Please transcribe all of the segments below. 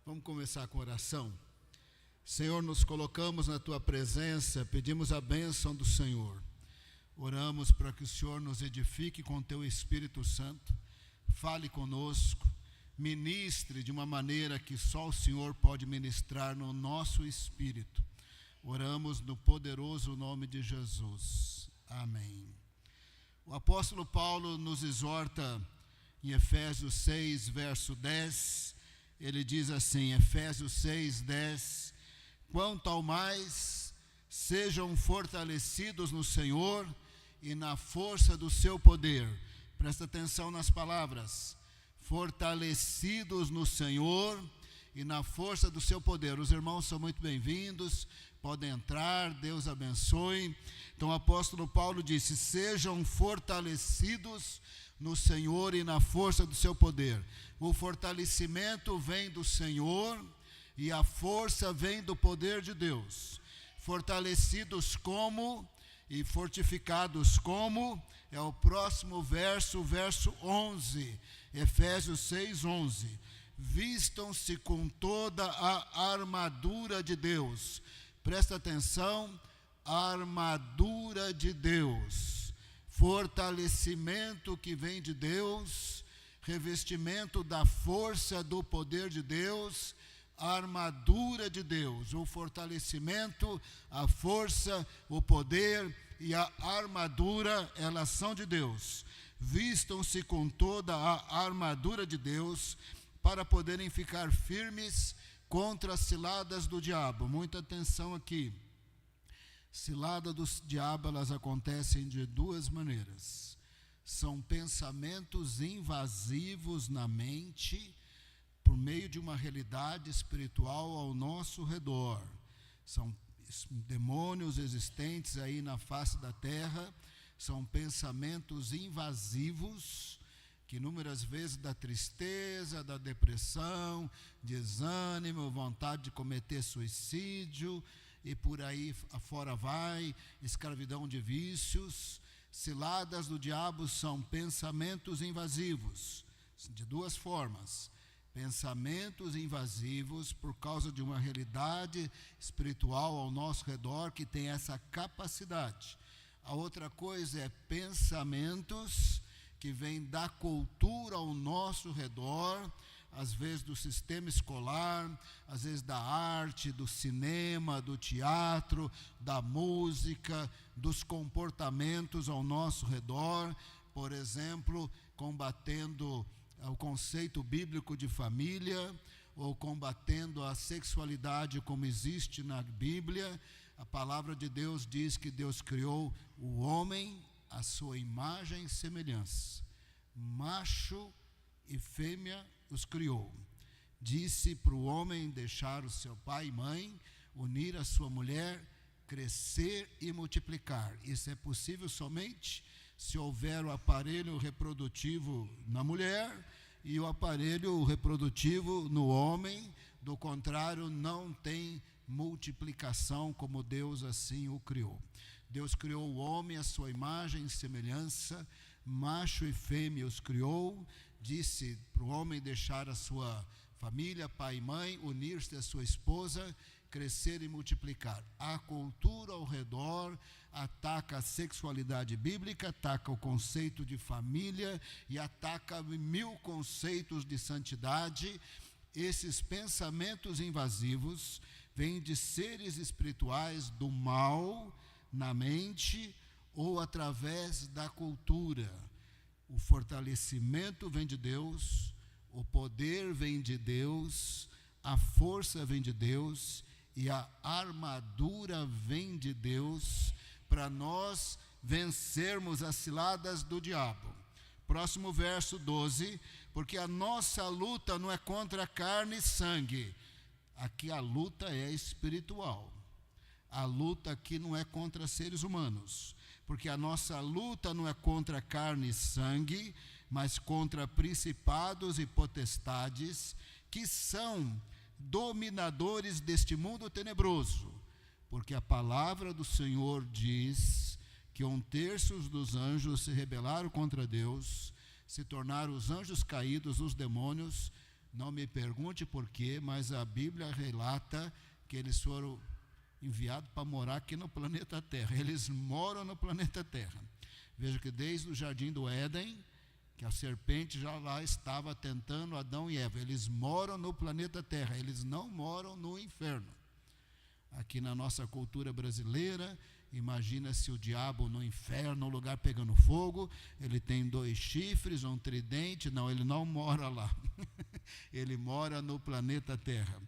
Vamos começar com oração. Senhor, nos colocamos na Tua presença, pedimos a bênção do Senhor. Oramos para que o Senhor nos edifique com Teu Espírito Santo, fale conosco, ministre de uma maneira que só o Senhor pode ministrar no nosso espírito. Oramos no poderoso nome de Jesus. Amém. O apóstolo Paulo nos exorta em Efésios 6, verso 10, ele diz assim, Efésios 6, 10, quanto ao mais, sejam fortalecidos no Senhor e na força do seu poder. Presta atenção nas palavras, fortalecidos no Senhor e na força do seu poder. Os irmãos são muito bem-vindos, podem entrar, Deus abençoe. Então o apóstolo Paulo disse, sejam fortalecidos no Senhor e na força do seu poder. O fortalecimento vem do Senhor e a força vem do poder de Deus. Fortalecidos como e fortificados como, é o próximo verso, verso 11, Efésios 6, 11. Vistam-se com toda a armadura de Deus. Presta atenção, armadura de Deus. Fortalecimento que vem de Deus, revestimento da força do poder de Deus, armadura de Deus, o fortalecimento, a força, o poder e a armadura, elas são de Deus. Vistam-se com toda a armadura de Deus para poderem ficar firmes contra as ciladas do diabo. Muita atenção aqui. Cilada do diabo, elas acontecem de duas maneiras. São pensamentos invasivos na mente, por meio de uma realidade espiritual ao nosso redor. São demônios existentes aí na face da terra, são pensamentos invasivos, que inúmeras vezes da tristeza, da depressão, desânimo, vontade de cometer suicídio, e por aí afora vai, escravidão de vícios. Ciladas do diabo são pensamentos invasivos, de duas formas. Pensamentos invasivos por causa de uma realidade espiritual ao nosso redor que tem essa capacidade. A outra coisa é pensamentos que vêm da cultura ao nosso redor, às vezes do sistema escolar, às vezes da arte, do cinema, do teatro, da música, dos comportamentos ao nosso redor, por exemplo, combatendo o conceito bíblico de família, ou combatendo a sexualidade como existe na Bíblia. A palavra de Deus diz que Deus criou o homem à sua imagem e semelhança, macho e fêmea os criou. Disse para o homem deixar o seu pai e mãe, unir a sua mulher, crescer e multiplicar. Isso é possível somente se houver o aparelho reprodutivo na mulher e o aparelho reprodutivo no homem. Do contrário, não tem multiplicação como Deus assim o criou. Deus criou o homem à sua imagem e semelhança, macho e fêmea os criou. Disse para o homem deixar a sua família, pai e mãe, unir-se à sua esposa, crescer e multiplicar. A cultura ao redor ataca a sexualidade bíblica, ataca o conceito de família e ataca 1000 conceitos de santidade. Esses pensamentos invasivos vêm de seres espirituais do mal na mente ou através da cultura. O fortalecimento vem de Deus, o poder vem de Deus, a força vem de Deus e a armadura vem de Deus para nós vencermos as ciladas do diabo. Próximo verso 12, porque a nossa luta não é contra carne e sangue. Aqui a luta é espiritual. A luta aqui não é contra seres humanos, porque a nossa luta não é contra carne e sangue, mas contra principados e potestades que são dominadores deste mundo tenebroso. Porque a palavra do Senhor diz que 1/3 dos anjos se rebelaram contra Deus, se tornaram os anjos caídos, os demônios, Não me pergunte por quê, mas a Bíblia relata que eles foram enviados para morar aqui no planeta Terra. Eles moram no planeta Terra. Veja que desde o jardim do Éden, que a serpente já lá estava tentando Adão e Eva. Eles moram no planeta Terra, eles não moram no inferno. Aqui na nossa cultura brasileira, imagina se o diabo no inferno, um lugar pegando fogo, ele tem 2 chifres, um tridente. Não, ele não mora lá. Ele mora no planeta Terra.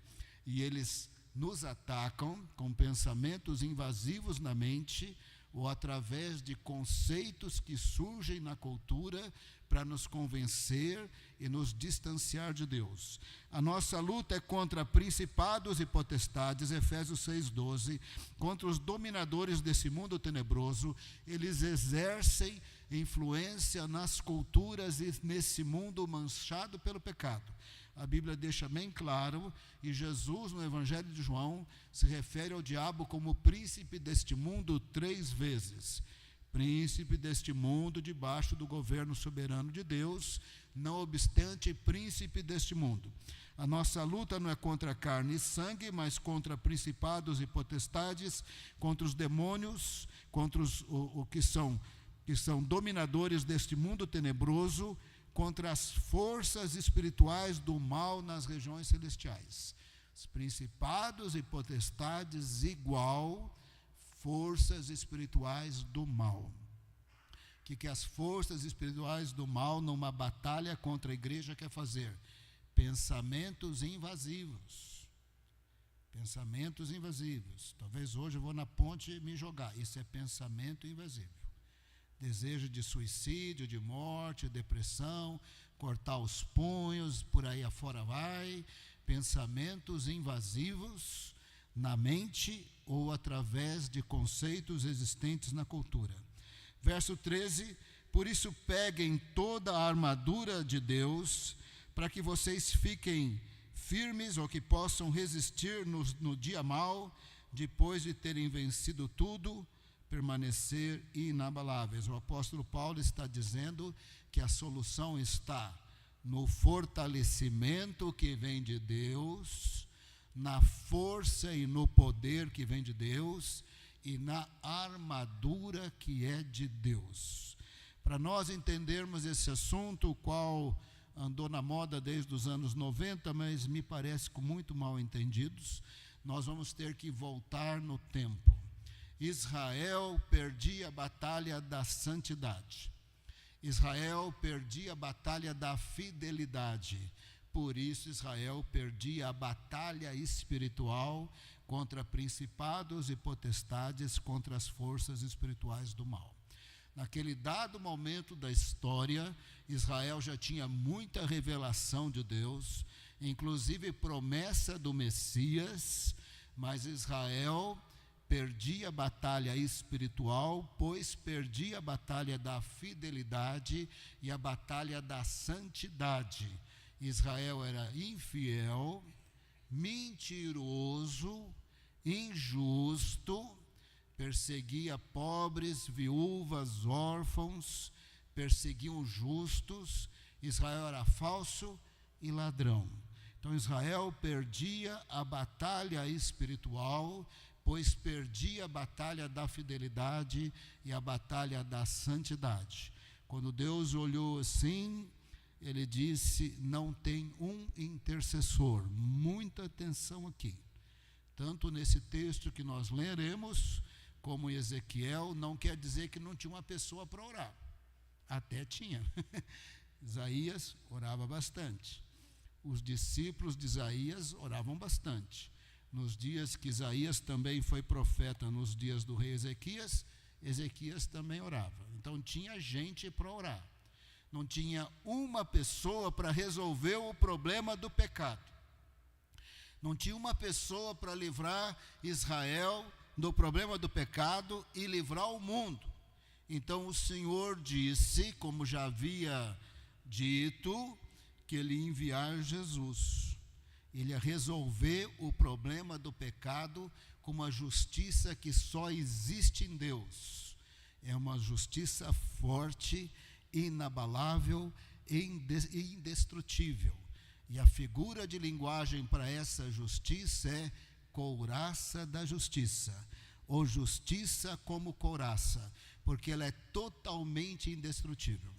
E eles nos atacam com pensamentos invasivos na mente, ou através de conceitos que surgem na cultura para nos convencer e nos distanciar de Deus. A nossa luta é contra principados e potestades, Efésios 6,12, contra os dominadores desse mundo tenebroso. Eles exercem influência nas culturas e nesse mundo manchado pelo pecado. A Bíblia deixa bem claro, e Jesus no Evangelho de João se refere ao diabo como príncipe deste mundo 3 vezes. Príncipe deste mundo debaixo do governo soberano de Deus, não obstante príncipe deste mundo. A nossa luta não é contra carne e sangue, mas contra principados e potestades, contra os demônios, contra os que são dominadores deste mundo tenebroso, contra as forças espirituais do mal nas regiões celestiais. Os principados e potestades igual forças espirituais do mal. O que as forças espirituais do mal numa batalha contra a igreja quer fazer? Pensamentos invasivos. Pensamentos invasivos. Talvez hoje eu vou na ponte me jogar. Isso é pensamento invasivo. Desejo de suicídio, de morte, depressão, cortar os punhos, por aí afora vai. Pensamentos invasivos na mente ou através de conceitos existentes na cultura. Verso 13, por isso peguem toda a armadura de Deus, para que vocês fiquem firmes ou que possam resistir no dia mau, depois de terem vencido tudo, permanecer inabaláveis. O apóstolo Paulo está dizendo que a solução está no fortalecimento que vem de Deus, na força e no poder que vem de Deus e na armadura que é de Deus. Para nós entendermos esse assunto, o qual andou na moda desde os anos 90, mas me parece com muito mal entendidos, nós vamos ter que voltar no tempo. Israel perdia a batalha da santidade. Israel perdia a batalha da fidelidade. Por isso Israel perdia a batalha espiritual contra principados e potestades, contra as forças espirituais do mal. Naquele dado momento da história, Israel já tinha muita revelação de Deus, inclusive promessa do Messias, mas Israel perdia a batalha espiritual, pois perdia a batalha da fidelidade e a batalha da santidade. Israel era infiel, mentiroso, injusto, perseguia pobres, viúvas, órfãos, perseguia os justos. Israel era falso e ladrão. Então Israel perdia a batalha espiritual, pois perdia a batalha da fidelidade e a batalha da santidade. Quando Deus olhou assim, ele disse: não tem um intercessor. Muita atenção aqui. Tanto nesse texto que nós leremos, como em Ezequiel, não quer dizer que não tinha uma pessoa para orar. Até tinha. Isaías orava bastante. Os discípulos de Isaías oravam bastante. Nos dias que Isaías também foi profeta, nos dias do rei Ezequias, Ezequias também orava. Então tinha gente para orar. Não tinha uma pessoa para resolver o problema do pecado. Não tinha uma pessoa para livrar Israel do problema do pecado e livrar o mundo. Então o Senhor disse, como já havia dito, que ele ia enviar Jesus. Ele ia resolver o problema do pecado com uma justiça que só existe em Deus. É uma justiça forte, inabalável e indestrutível. E a figura de linguagem para essa justiça é couraça da justiça, ou justiça como couraça, porque ela é totalmente indestrutível.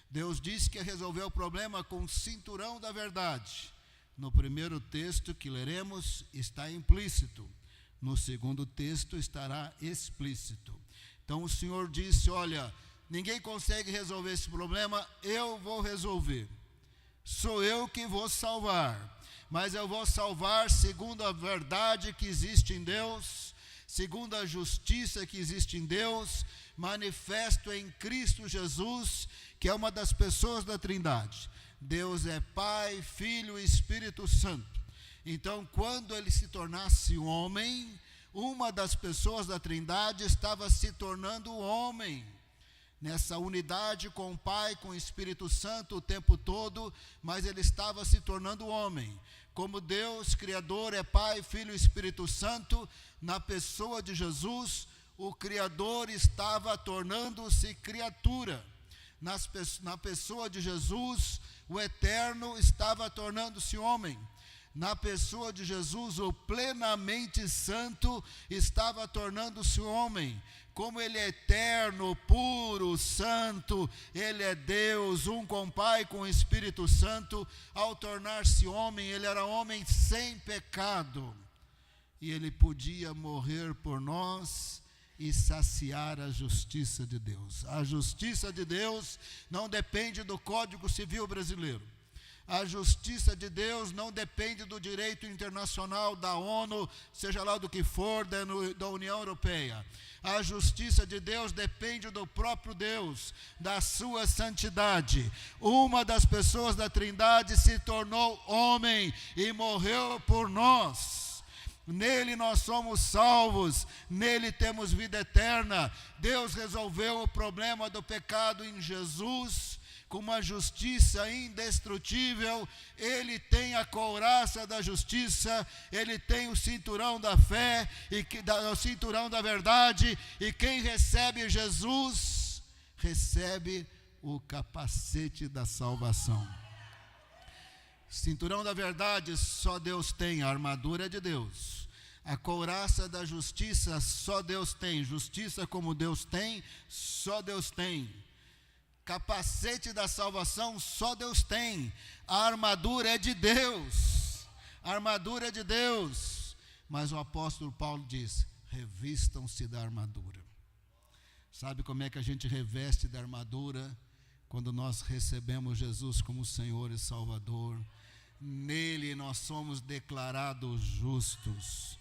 Deus disse que resolveu o problema com o cinturão da verdade. No primeiro texto que leremos está implícito, no segundo texto estará explícito. Então o Senhor disse: olha, ninguém consegue resolver esse problema, eu vou resolver. Sou eu que vou salvar, mas eu vou salvar segundo a verdade que existe em Deus, segundo a justiça que existe em Deus, manifesto em Cristo Jesus, que é uma das pessoas da Trindade. Deus é Pai, Filho e Espírito Santo. Então, quando ele se tornasse homem, uma das pessoas da Trindade estava se tornando homem, nessa unidade com o Pai, com o Espírito Santo o tempo todo, mas ele estava se tornando homem. Como Deus, Criador, é Pai, Filho e Espírito Santo, na pessoa de Jesus, o Criador estava tornando-se criatura. Na pessoa de Jesus, o Eterno estava tornando-se homem. Na pessoa de Jesus, o plenamente santo estava tornando-se homem. Como ele é eterno, puro, santo, ele é Deus, um com o Pai, com o Espírito Santo. Ao tornar-se homem, ele era homem sem pecado. E ele podia morrer por nós e saciar a justiça de Deus. A justiça de Deus não depende do Código Civil brasileiro. A justiça de Deus não depende do direito internacional, da ONU, seja lá do que for, da União Europeia. A justiça de Deus depende do próprio Deus, da sua santidade. Uma das pessoas da Trindade se tornou homem e morreu por nós. Nele nós somos salvos, nele temos vida eterna. Deus resolveu o problema do pecado em Jesus, com uma justiça indestrutível. Ele tem a couraça da justiça, ele tem o cinturão da fé, o cinturão da verdade, e quem recebe Jesus, recebe o capacete da salvação. Cinturão da verdade só Deus tem, a armadura é de Deus. A couraça da justiça só Deus tem, justiça como Deus tem, só Deus tem. Capacete da salvação só Deus tem. A armadura é de Deus. A armadura é de Deus. Mas o apóstolo Paulo diz: revistam-se da armadura. Sabe como é que a gente reveste da armadura? Quando nós recebemos Jesus como Senhor e Salvador. Nele nós somos declarados justos.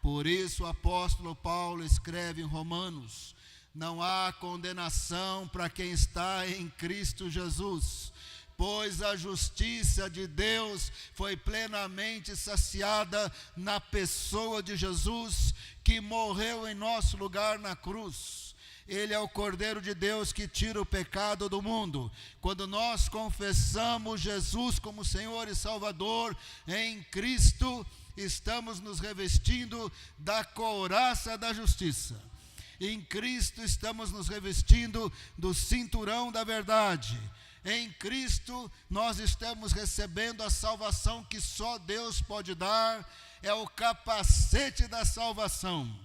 Por isso o apóstolo Paulo escreve em Romanos: não há condenação para quem está em Cristo Jesus, pois a justiça de Deus foi plenamente saciada na pessoa de Jesus, que morreu em nosso lugar na cruz. Ele é o Cordeiro de Deus que tira o pecado do mundo. Quando nós confessamos Jesus como Senhor e Salvador em Cristo, estamos nos revestindo da couraça da justiça. Em Cristo estamos nos revestindo do cinturão da verdade. Em Cristo nós estamos recebendo a salvação que só Deus pode dar. É o capacete da salvação.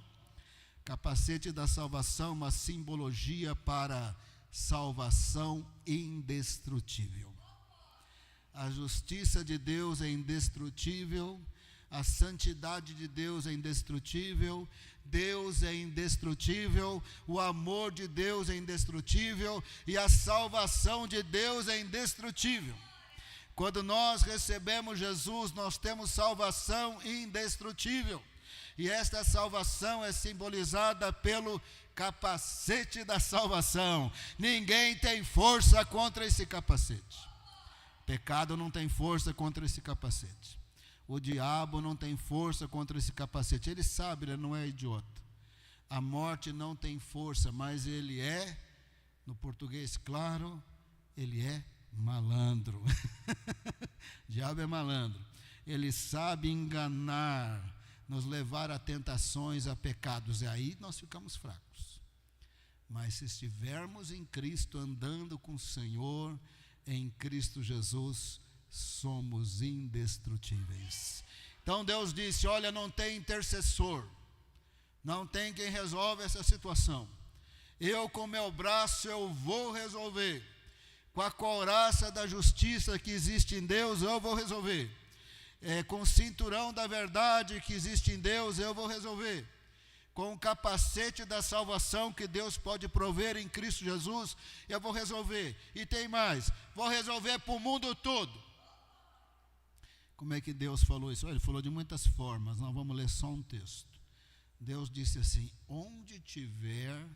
Capacete da salvação, uma simbologia para salvação indestrutível. A justiça de Deus é indestrutível, a santidade de Deus é indestrutível, Deus é indestrutível, o amor de Deus é indestrutível e a salvação de Deus é indestrutível. Quando nós recebemos Jesus, nós temos salvação indestrutível. E esta salvação é simbolizada pelo capacete da salvação. Ninguém tem força contra esse capacete. Pecado não tem força contra esse capacete. O diabo não tem força contra esse capacete. Ele sabe, ele não é idiota. A morte não tem força, mas ele é, no português claro, ele é malandro. O diabo é malandro. Ele sabe enganar, nos levar a tentações, a pecados. E aí nós ficamos fracos. Mas se estivermos em Cristo, andando com o Senhor, em Cristo Jesus, somos indestrutíveis. Então Deus disse: olha, não tem intercessor, não tem quem resolve essa situação. Eu, com meu braço, eu vou resolver. Com a couraça da justiça que existe em Deus, eu vou resolver. Com o cinturão da verdade que existe em Deus, eu vou resolver. Com o capacete da salvação que Deus pode prover em Cristo Jesus, eu vou resolver. E tem mais, vou resolver para o mundo todo. Como é que Deus falou isso? Ele falou de muitas formas, nós vamos ler só um texto. Deus disse assim: onde tiver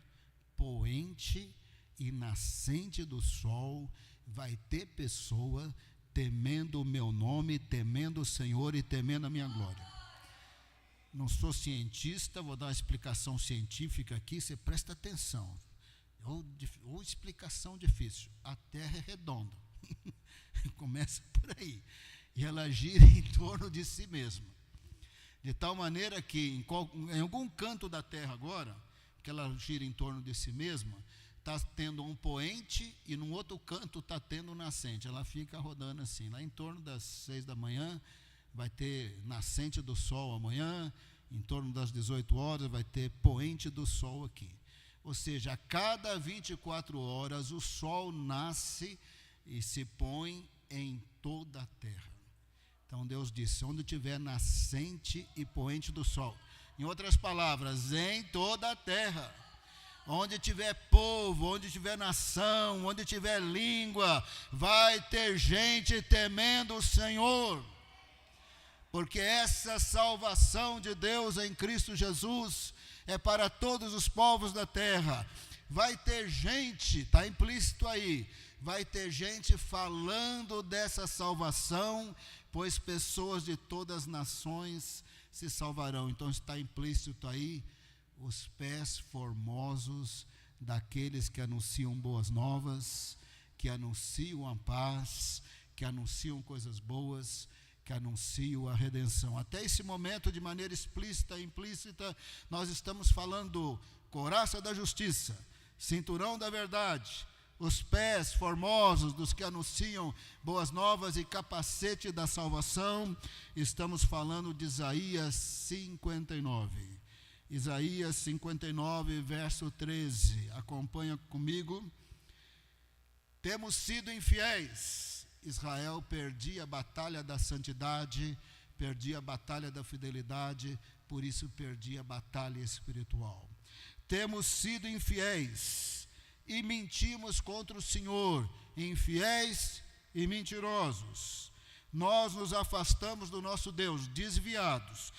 poente e nascente do sol, vai ter pessoa temendo o meu nome, temendo o Senhor e temendo a minha glória. Não sou cientista, vou dar uma explicação científica aqui, você presta atenção. Ou explicação difícil. A Terra é redonda. Começa por aí. E ela gira em torno de si mesma. De tal maneira que em algum canto da Terra agora, que ela gira em torno de si mesma, está tendo um poente e num outro canto está tendo um nascente. Ela fica rodando assim. Lá em torno das 6 da manhã, vai ter nascente do sol amanhã. Em torno das 18 horas, vai ter poente do sol aqui. Ou seja, a cada 24 horas, o sol nasce e se põe em toda a terra. Então Deus disse: onde tiver nascente e poente do sol. Em outras palavras, em toda a terra. Onde tiver povo, onde tiver nação, onde tiver língua, vai ter gente temendo o Senhor. Porque essa salvação de Deus em Cristo Jesus é para todos os povos da terra. Vai ter gente, está implícito aí, vai ter gente falando dessa salvação, pois pessoas de todas as nações se salvarão. Então está implícito aí os pés formosos daqueles que anunciam boas novas, que anunciam a paz, que anunciam coisas boas, que anunciam a redenção. Até esse momento, de maneira explícita e implícita, nós estamos falando couraça da justiça, cinturão da verdade, os pés formosos dos que anunciam boas novas e capacete da salvação. Estamos falando de Isaías 59. Isaías 59, verso 13. Acompanha comigo. Temos sido infiéis. Israel perdia a batalha da santidade, perdia a batalha da fidelidade, por isso perdia a batalha espiritual. Temos sido infiéis e mentimos contra o Senhor, infiéis e mentirosos. Nós nos afastamos do nosso Deus, desviados,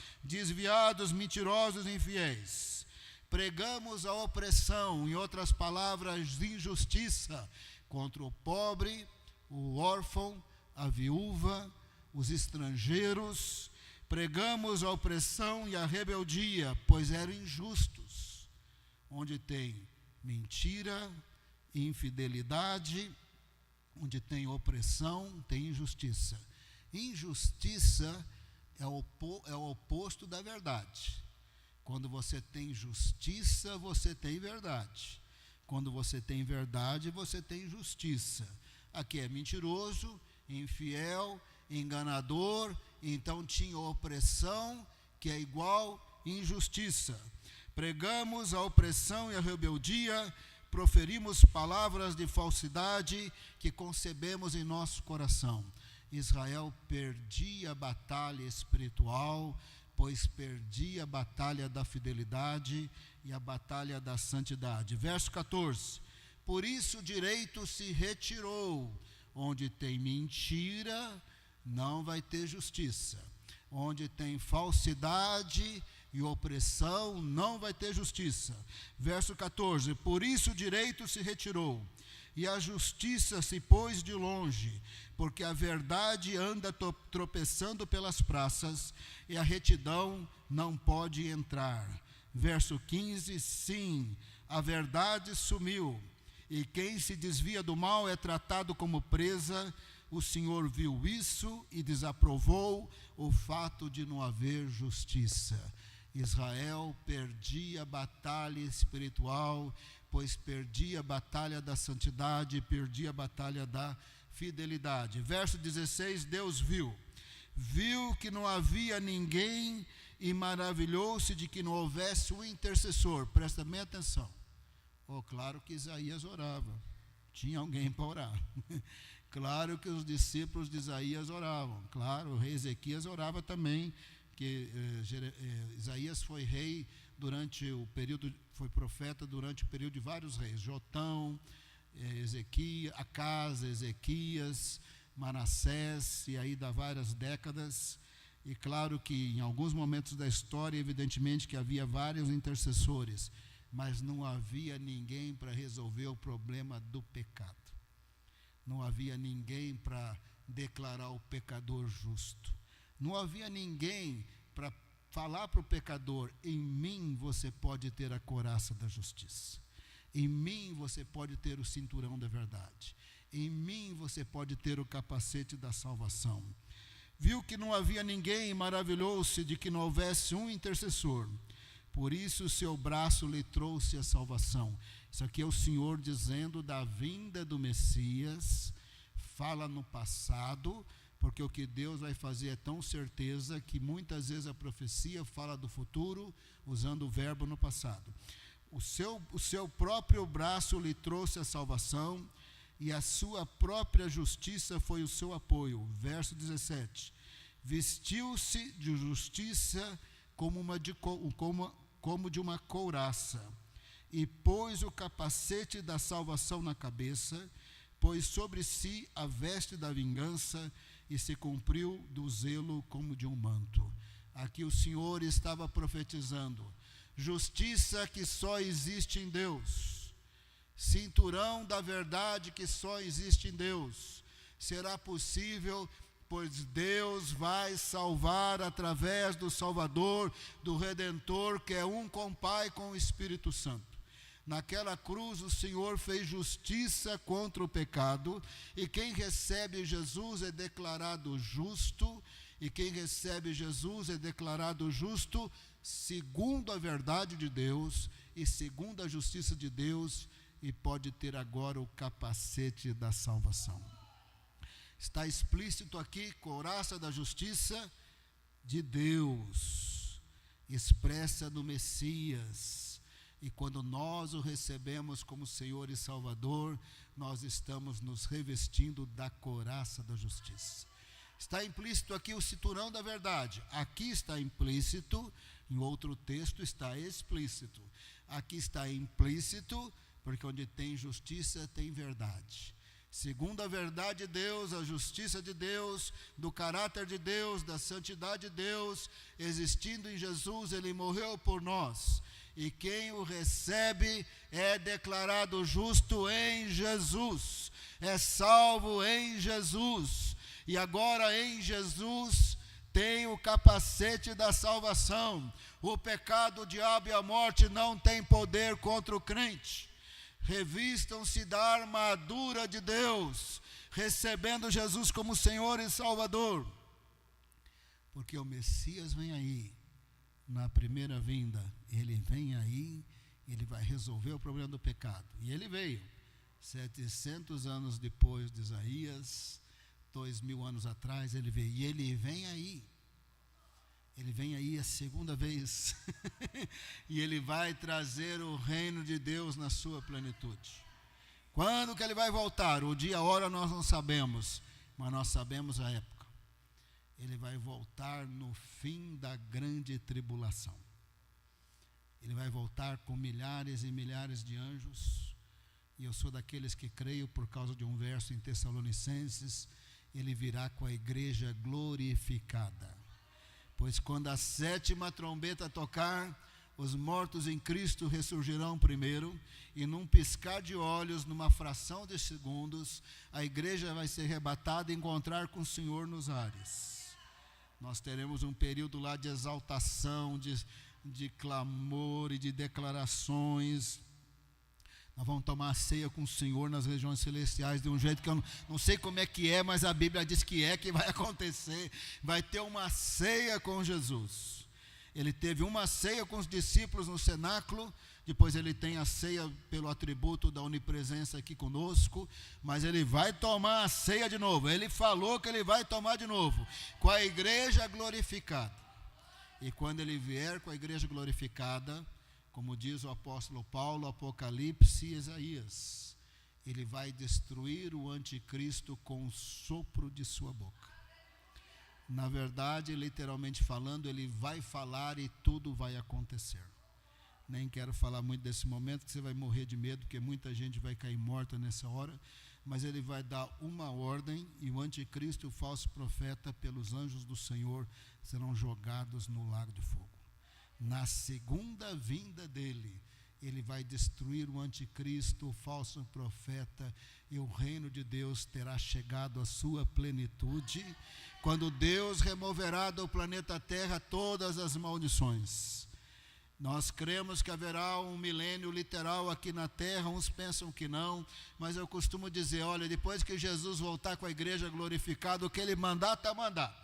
mentirosos e infiéis. Pregamos a opressão, em outras palavras, injustiça, contra o pobre, o órfão, a viúva, os estrangeiros. Pregamos a opressão e a rebeldia, pois eram injustos. Onde tem mentira, infidelidade, onde tem opressão, tem injustiça. Injustiça é o oposto da verdade. Quando você tem justiça, você tem verdade. Quando você tem verdade, você tem justiça. Aqui é mentiroso, infiel, enganador, então tinha opressão, que é igual injustiça. Pregamos a opressão e a rebeldia, proferimos palavras de falsidade que concebemos em nosso coração. Israel perdia a batalha espiritual, pois perdia a batalha da fidelidade e a batalha da santidade. Verso 14. Por isso o direito se retirou. Onde tem mentira, não vai ter justiça. Onde tem falsidade e opressão, não vai ter justiça. Verso 14. Por isso o direito se retirou, e a justiça se pôs de longe, porque a verdade anda tropeçando pelas praças, e a retidão não pode entrar. Verso 15. Sim, a verdade sumiu, e quem se desvia do mal é tratado como presa. O Senhor viu isso e desaprovou o fato de não haver justiça. Israel perdia a batalha espiritual, pois perdia a batalha da santidade, perdia a batalha da fidelidade. Verso 16, Deus viu que não havia ninguém e maravilhou-se de que não houvesse um intercessor. Presta bem atenção. Claro que Isaías orava, tinha alguém para orar. Claro que os discípulos de Isaías oravam. Claro, o rei Ezequias orava também, que Isaías foi rei durante o período, foi profeta durante o período de vários reis, Jotão, Ezequias, Acaz, Ezequias, Manassés, e aí dá várias décadas. E claro que em alguns momentos da história, evidentemente que havia vários intercessores, mas não havia ninguém para resolver o problema do pecado. Não havia ninguém para declarar o pecador justo. Não havia ninguém para falar para o pecador: em mim você pode ter a couraça da justiça. Em mim você pode ter o cinturão da verdade. Em mim você pode ter o capacete da salvação. Viu que não havia ninguém e maravilhou-se de que não houvesse um intercessor. Por isso o seu braço lhe trouxe a salvação. Isso aqui é o Senhor dizendo da vinda do Messias. Fala no passado, porque o que Deus vai fazer é tão certeza que muitas vezes a profecia fala do futuro, usando o verbo no passado. O seu próprio braço lhe trouxe a salvação, e a sua própria justiça foi o seu apoio. Verso 17. Vestiu-se de justiça como de uma couraça, e pôs o capacete da salvação na cabeça, pôs sobre si a veste da vingança, e se cumpriu do zelo como de um manto. Aqui o Senhor estava profetizando justiça que só existe em Deus, cinturão da verdade que só existe em Deus. Será possível, pois Deus vai salvar através do Salvador, do Redentor, que é um com o Pai, com o Espírito Santo. Naquela cruz o Senhor fez justiça contra o pecado, e quem recebe Jesus é declarado justo, e quem recebe Jesus é declarado justo segundo a verdade de Deus e segundo a justiça de Deus, e pode ter agora o capacete da salvação. Está explícito aqui, couraça da justiça de Deus, expressa no Messias. E quando nós o recebemos como Senhor e Salvador, nós estamos nos revestindo da couraça da justiça. Está implícito aqui o cinturão da verdade. Aqui está implícito, em outro texto está explícito. Aqui está implícito, porque onde tem justiça tem verdade. Segundo a verdade de Deus, a justiça de Deus, do caráter de Deus, da santidade de Deus, existindo em Jesus, Ele morreu por nós. E quem o recebe é declarado justo em Jesus, é salvo em Jesus. E agora em Jesus tem o capacete da salvação. O pecado, o diabo e a morte não têm poder contra o crente. Revistam-se da armadura de Deus, recebendo Jesus como Senhor e Salvador. Porque o Messias vem aí, na primeira vinda. Ele vem aí, ele vai resolver o problema do pecado. E ele veio, 700 anos depois de Isaías, 2000 anos atrás ele veio. E ele vem aí. Ele vem aí a segunda vez. E ele vai trazer o reino de Deus na sua plenitude. Quando que ele vai voltar? O dia, a hora nós não sabemos, mas nós sabemos a época. Ele vai voltar no fim da grande tribulação. Ele vai voltar com milhares e milhares de anjos. E eu sou daqueles que creio por causa de um verso em Tessalonicenses. Ele virá com a igreja glorificada. Pois quando a 7ª trombeta tocar, os mortos em Cristo ressurgirão primeiro, e num piscar de olhos, numa fração de segundos, a igreja vai ser arrebatada e encontrar com o Senhor nos ares. Nós teremos um período lá de exaltação, de clamor e de declarações. Nós vamos tomar a ceia com o Senhor nas regiões celestiais de um jeito que eu não sei como é que é, mas a Bíblia diz que vai acontecer. Vai ter uma ceia com Jesus. Ele teve uma ceia com os discípulos no cenáculo, depois ele tem a ceia pelo atributo da onipresença aqui conosco, mas ele vai tomar a ceia de novo. Ele falou que ele vai tomar de novo, com a igreja glorificada. E quando ele vier com a igreja glorificada, como diz o apóstolo Paulo, Apocalipse e Isaías, ele vai destruir o anticristo com o sopro de sua boca. Na verdade, literalmente falando, ele vai falar e tudo vai acontecer. Nem quero falar muito desse momento, que você vai morrer de medo, porque muita gente vai cair morta nessa hora. Mas ele vai dar uma ordem, e o anticristo e o falso profeta, pelos anjos do Senhor, serão jogados no lago de fogo. Na segunda vinda dele, ele vai destruir o anticristo, o falso profeta, e o reino de Deus terá chegado à sua plenitude, quando Deus removerá do planeta Terra todas as maldições. Nós cremos que haverá um milênio literal aqui na terra, uns pensam que não, mas eu costumo dizer, olha, depois que Jesus voltar com a igreja glorificada, o que ele mandar, está mandado.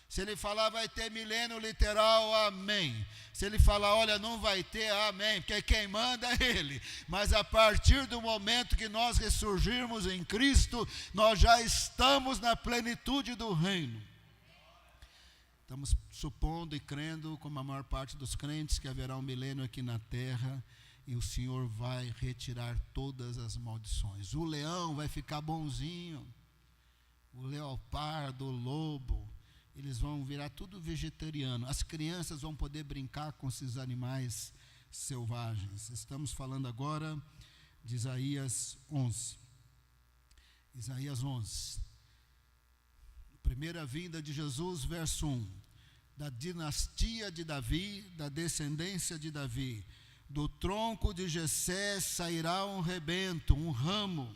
Se ele falar vai ter milênio literal, amém. Se ele falar, olha, não vai ter, amém, porque quem manda é ele. Mas a partir do momento que nós ressurgirmos em Cristo, nós já estamos na plenitude do reino. Estamos supondo e crendo, como a maior parte dos crentes, que haverá um milênio aqui na terra e o Senhor vai retirar todas as maldições. O leão vai ficar bonzinho, o leopardo, o lobo, eles vão virar tudo vegetariano. As crianças vão poder brincar com esses animais selvagens. Estamos falando agora de Isaías 11. Isaías 11. Primeira vinda de Jesus, verso 1. Da dinastia de Davi, da descendência de Davi, do tronco de Jessé sairá um rebento, um ramo,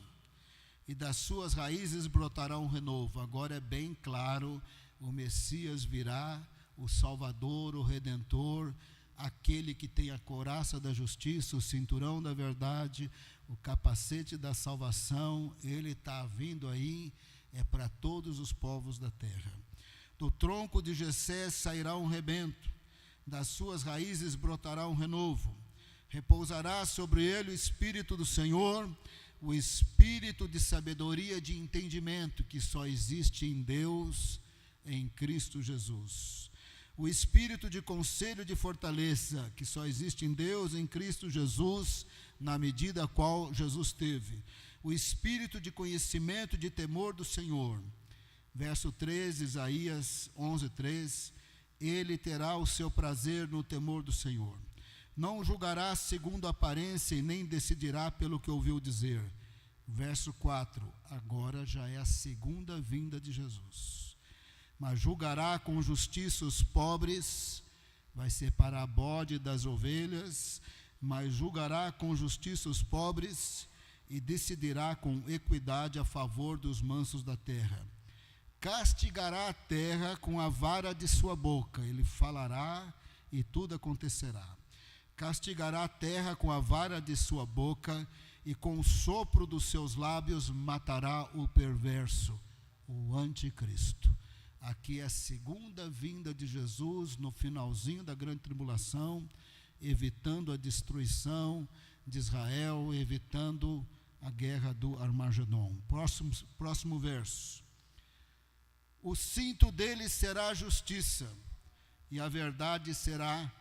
e das suas raízes brotará um renovo. Agora é bem claro, o Messias virá, o Salvador, o Redentor, aquele que tem a couraça da justiça, o cinturão da verdade, o capacete da salvação, ele está vindo aí, é para todos os povos da terra. Do tronco de Jessé sairá um rebento, das suas raízes brotará um renovo. Repousará sobre ele o Espírito do Senhor, o Espírito de sabedoria e de entendimento, que só existe em Deus, em Cristo Jesus. O Espírito de conselho e de fortaleza, que só existe em Deus, em Cristo Jesus, na medida a qual Jesus teve. O Espírito de conhecimento e de temor do Senhor. Verso 13, Isaías 11, 3, ele terá o seu prazer no temor do Senhor. Não julgará segundo a aparência e nem decidirá pelo que ouviu dizer. Verso 4, agora já é a segunda vinda de Jesus. Mas julgará com justiça os pobres, vai separar bode das ovelhas, mas julgará com justiça os pobres e decidirá com equidade a favor dos mansos da terra. Castigará a terra com a vara de sua boca, ele falará e tudo acontecerá. Castigará a terra com a vara de sua boca e com o sopro dos seus lábios matará o perverso, o anticristo. Aqui é a segunda vinda de Jesus no finalzinho da grande tribulação, evitando a destruição de Israel, evitando a guerra do Armagedon. Próximo verso. O cinto dele será a justiça, e a verdade será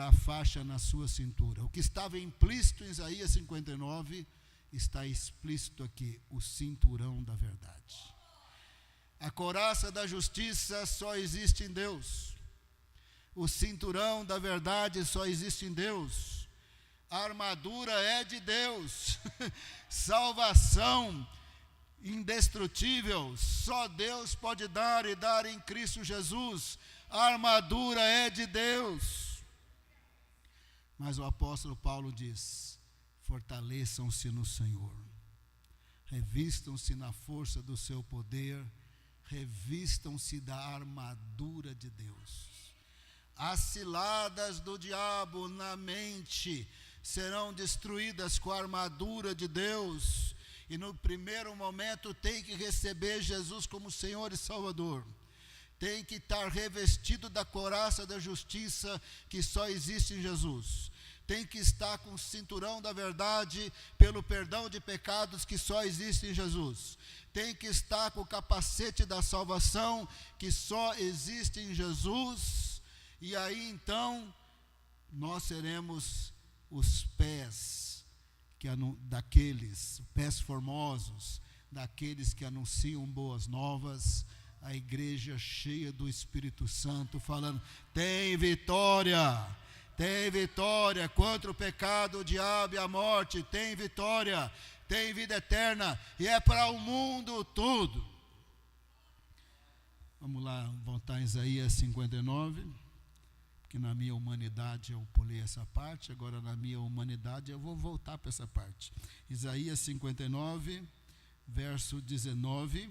a faixa na sua cintura. O que estava implícito em Isaías 59, está explícito aqui, o cinturão da verdade. A couraça da justiça só existe em Deus. O cinturão da verdade só existe em Deus. A armadura é de Deus. Salvação indestrutível, só Deus pode dar e dar em Cristo Jesus. A armadura é de Deus. Mas o apóstolo Paulo diz: fortaleçam-se no Senhor, revistam-se na força do seu poder, revistam-se da armadura de Deus. As ciladas do diabo na mente serão destruídas com a armadura de Deus. E no primeiro momento tem que receber Jesus como Senhor e Salvador. Tem que estar revestido da couraça da justiça que só existe em Jesus. tem que estar com o cinturão da verdade pelo perdão de pecados que só existe em Jesus. Tem que estar com o capacete da salvação que só existe em Jesus. E aí então nós seremos os pés daqueles, pés formosos, daqueles que anunciam boas novas, a igreja cheia do Espírito Santo, falando: tem vitória contra o pecado, o diabo e a morte, tem vitória, tem vida eterna, e é para o mundo todo. Vamos lá, voltar em Isaías 59, que na minha humanidade eu pulei essa parte, agora na minha humanidade eu vou voltar para essa parte. Isaías 59, verso 19.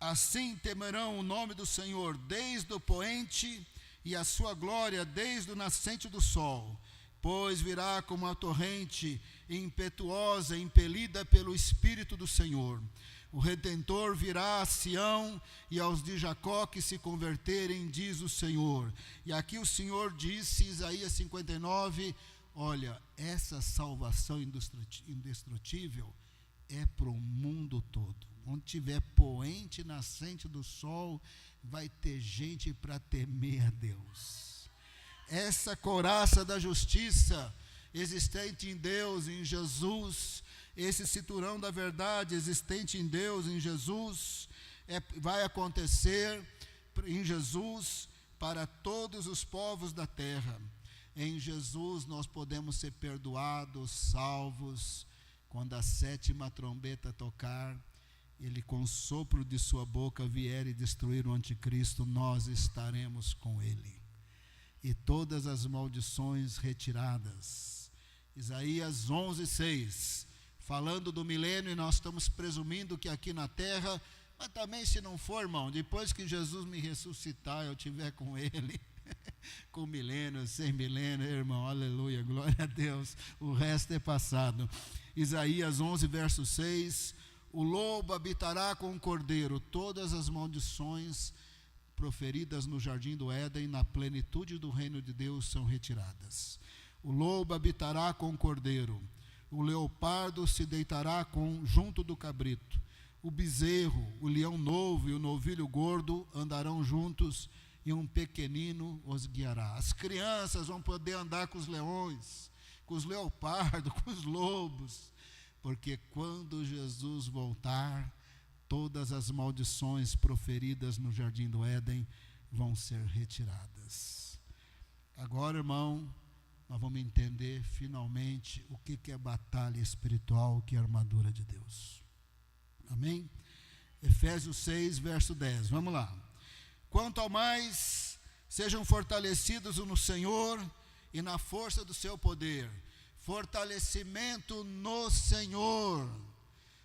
Assim temerão o nome do Senhor desde o poente, e a sua glória desde o nascente do sol. Pois virá como a torrente impetuosa, impelida pelo Espírito do Senhor. O Redentor virá a Sião e aos de Jacó que se converterem, diz o Senhor. E aqui o Senhor disse, Isaías 59, olha, essa salvação indestrutível é para o mundo todo. Onde tiver poente nascente do sol, vai ter gente para temer a Deus. Essa couraça da justiça existente em Deus, em Jesus, esse cinturão da verdade existente em Deus, em Jesus, vai acontecer em Jesus para todos os povos da terra. Em Jesus nós podemos ser perdoados, salvos. Quando a 7ª trombeta tocar, ele com o sopro de sua boca vier e destruir o anticristo, nós estaremos com ele. E todas as maldições retiradas. Isaías 11:6, falando do milênio, e nós estamos presumindo que aqui na terra, mas também se não for, irmão, depois que Jesus me ressuscitar, eu estiver com ele, com milênio, 100 milênios, irmão, aleluia, glória a Deus, o resto é passado. Isaías 11, verso 6, o lobo habitará com o cordeiro, todas as maldições proferidas no jardim do Éden, na plenitude do reino de Deus, são retiradas. O lobo habitará com o cordeiro, o leopardo se deitará junto do cabrito, o bezerro, o leão novo e o novilho gordo andarão juntos, e um pequenino os guiará. As crianças vão poder andar com os leões, com os leopardos, com os lobos, porque quando Jesus voltar, todas as maldições proferidas no jardim do Éden vão ser retiradas. Agora, irmão, nós vamos entender finalmente o que é batalha espiritual, o que é armadura de Deus. Amém? Efésios 6, verso 10, vamos lá. Quanto ao mais, sejam fortalecidos no Senhor e na força do seu poder. Fortalecimento no Senhor,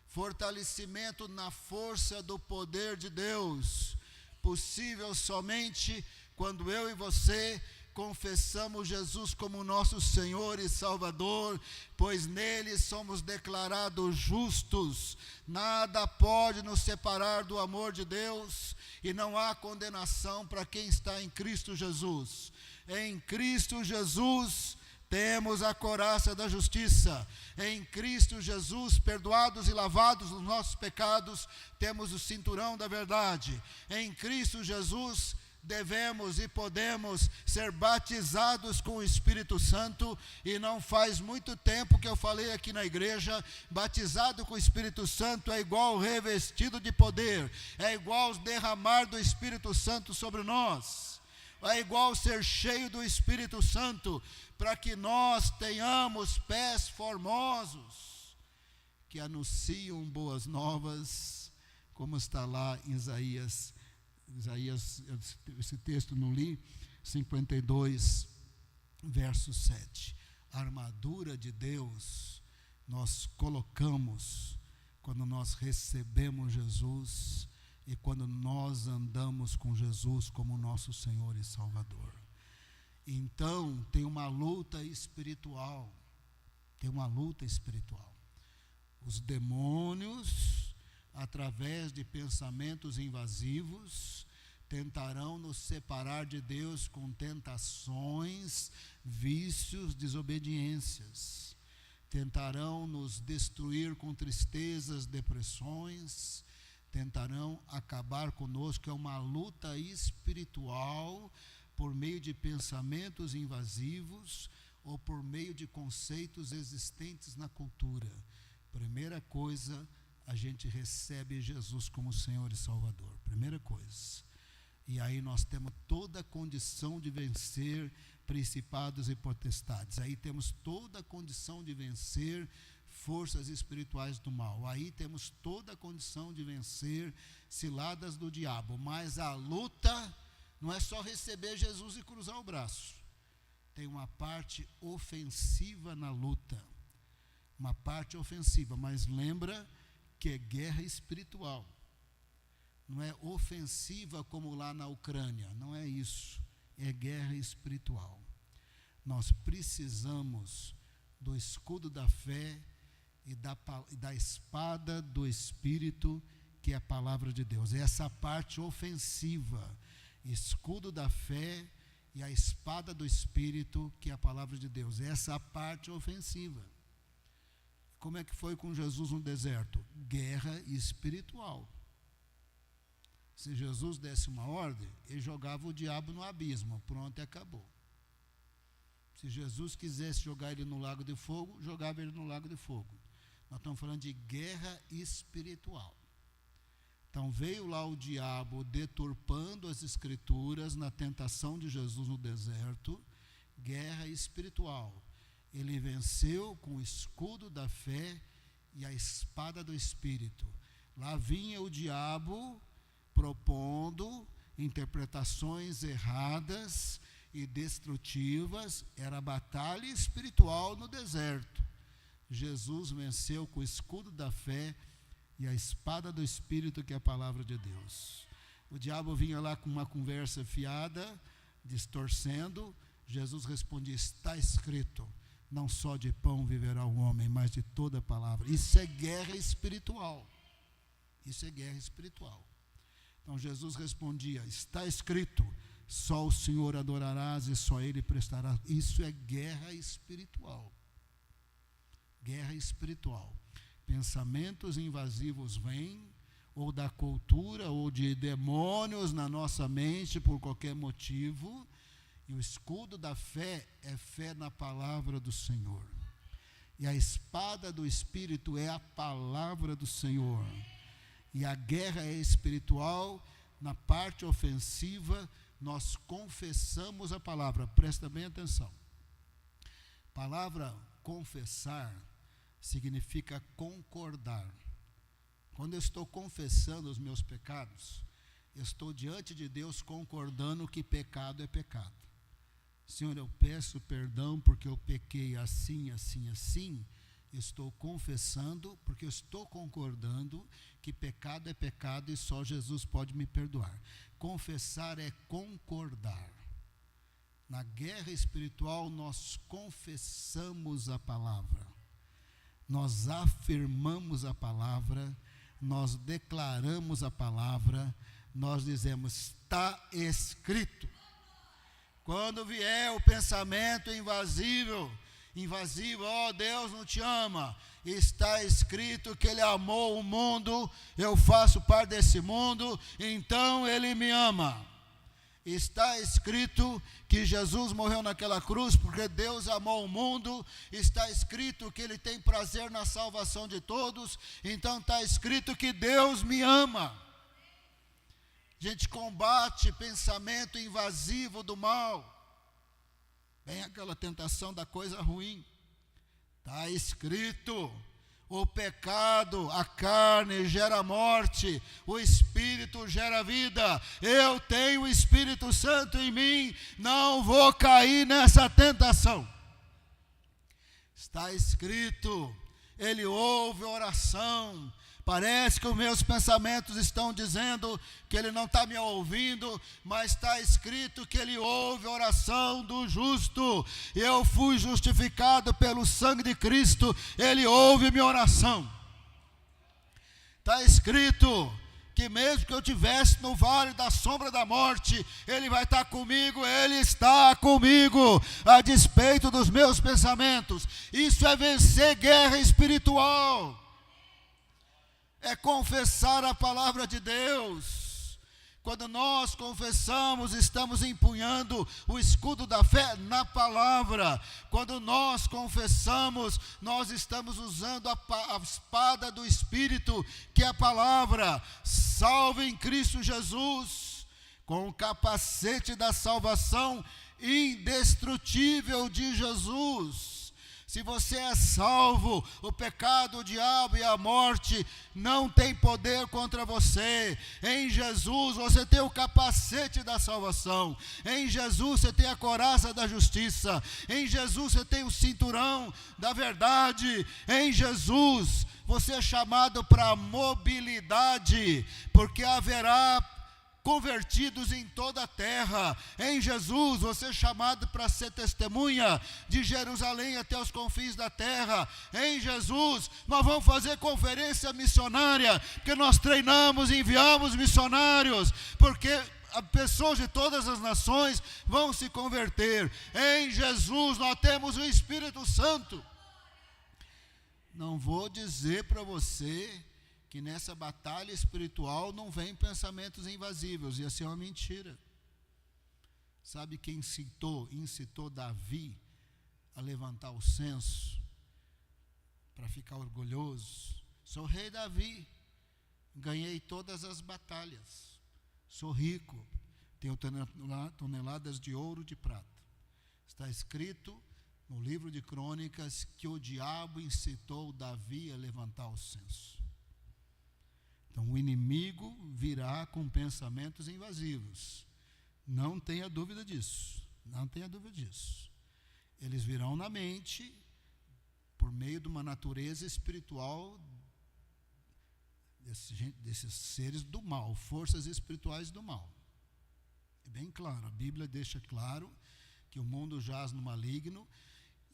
fortalecimento na força do poder de Deus, possível somente quando eu e você confessamos Jesus como nosso Senhor e Salvador, pois nele somos declarados justos. Nada pode nos separar do amor de Deus, e não há condenação para quem está em Cristo Jesus. Em Cristo Jesus temos a couraça da justiça. Em Cristo Jesus, perdoados e lavados dos nossos pecados, temos o cinturão da verdade. Em Cristo Jesus devemos e podemos ser batizados com o Espírito Santo, e não faz muito tempo que eu falei aqui na igreja, batizado com o Espírito Santo é igual revestido de poder, é igual derramar do Espírito Santo sobre nós, é igual ser cheio do Espírito Santo, para que nós tenhamos pés formosos, que anunciam boas novas, como está lá em Isaías, esse texto não li, 52, verso 7. A armadura de Deus nós colocamos quando nós recebemos Jesus e quando nós andamos com Jesus como nosso Senhor e Salvador. Então tem uma luta espiritual, Os demônios, através de pensamentos invasivos, tentarão nos separar de Deus com tentações, vícios, desobediências. Tentarão nos destruir com tristezas, depressões. Tentarão acabar conosco. É uma luta espiritual por meio de pensamentos invasivos ou por meio de conceitos existentes na cultura. Primeira coisa, a gente recebe Jesus como Senhor e Salvador. Primeira coisa. E aí nós temos toda a condição de vencer principados e potestades. Aí temos toda a condição de vencer forças espirituais do mal. Aí temos toda a condição de vencer ciladas do diabo. Mas a luta não é só receber Jesus e cruzar o braço. Tem uma parte ofensiva na luta. Uma parte ofensiva, mas lembra que é guerra espiritual. Não é ofensiva como lá na Ucrânia, não é isso. É guerra espiritual. Nós precisamos do escudo da fé e da espada do Espírito, que é a palavra de Deus. É essa parte ofensiva. Escudo da fé e a espada do Espírito, que é a palavra de Deus. É essa parte ofensiva. Como é que foi com Jesus no deserto? Guerra espiritual. Se Jesus desse uma ordem, ele jogava o diabo no abismo, pronto, e acabou. Se Jesus quisesse jogar ele no lago de fogo, jogava ele no lago de fogo. Nós estamos falando de guerra espiritual. Então veio lá o diabo deturpando as escrituras na tentação de Jesus no deserto, guerra espiritual. Ele venceu com o escudo da fé e a espada do Espírito. Lá vinha o diabo propondo interpretações erradas e destrutivas. Era batalha espiritual no deserto. Jesus venceu com o escudo da fé e a espada do Espírito, que é a palavra de Deus. O diabo vinha lá com uma conversa fiada, distorcendo. Jesus respondia: está escrito, não só de pão viverá o homem, mas de toda a palavra. Isso é guerra espiritual. Isso é guerra espiritual. Então Jesus respondia: está escrito, só o Senhor adorarás e só Ele prestarás. Isso é guerra espiritual. Guerra espiritual. Pensamentos invasivos vêm, ou da cultura, ou de demônios na nossa mente, por qualquer motivo. E o escudo da fé é fé na palavra do Senhor. E a espada do Espírito é a palavra do Senhor. E a guerra é espiritual. Na parte ofensiva, nós confessamos a palavra. Presta bem atenção. Palavra confessar significa concordar. Quando eu estou confessando os meus pecados, eu estou diante de Deus concordando que pecado é pecado. Senhor, eu peço perdão porque eu pequei assim, assim, assim. Estou confessando porque eu estou concordando que pecado é pecado e só Jesus pode me perdoar. Confessar é concordar. Na guerra espiritual nós confessamos a palavra. Nós afirmamos a palavra, nós declaramos a palavra, nós dizemos: está escrito. Quando vier o pensamento invasivo, ó, Deus não te ama, está escrito que Ele amou o mundo, eu faço parte desse mundo, então Ele me ama. Está escrito que Jesus morreu naquela cruz porque Deus amou o mundo. Está escrito que Ele tem prazer na salvação de todos. Então está escrito que Deus me ama. A gente combate pensamento invasivo do mal. Vem aquela tentação da coisa ruim. Está escrito: o pecado, a carne gera morte, o Espírito gera vida. Eu tenho o Espírito Santo em mim, não vou cair nessa tentação. Está escrito, Ele ouve a oração. Parece que os meus pensamentos estão dizendo que Ele não está me ouvindo, mas está escrito que Ele ouve a oração do justo. Eu fui justificado pelo sangue de Cristo, Ele ouve minha oração. Está escrito que mesmo que eu estivesse no vale da sombra da morte, Ele vai estar comigo, Ele está comigo, a despeito dos meus pensamentos. Isso é vencer guerra espiritual, é confessar a palavra de Deus. Quando nós confessamos, estamos empunhando o escudo da fé na palavra. Quando nós confessamos, nós estamos usando a espada do Espírito, que é a palavra. Salve em Cristo Jesus, com o capacete da salvação indestrutível de Jesus. Se você é salvo, o pecado, o diabo e a morte não tem poder contra você. Em Jesus você tem o capacete da salvação. Em Jesus você tem a coraça da justiça. Em Jesus você tem o cinturão da verdade. Em Jesus você é chamado para mobilidade, porque haverá convertidos em toda a terra. Em Jesus você é chamado para ser testemunha de Jerusalém até os confins da terra. Em Jesus nós vamos fazer conferência missionária, porque nós treinamos e enviamos missionários, porque pessoas de todas as nações vão se converter. Em Jesus nós temos o Espírito Santo. Não vou dizer para você que nessa batalha espiritual não vem pensamentos invasivos, ia ser uma mentira. Sabe quem incitou Davi a levantar o censo para ficar orgulhoso? Sou rei Davi, ganhei todas as batalhas, sou rico, tenho toneladas de ouro e de prata. Está escrito no livro de Crônicas que o diabo incitou Davi a levantar o censo. Então o inimigo virá com pensamentos invasivos. Não tenha dúvida disso. Não tenha dúvida disso. Eles virão na mente por meio de uma natureza espiritual desses seres do mal, forças espirituais do mal. É bem claro, a Bíblia deixa claro que o mundo jaz no maligno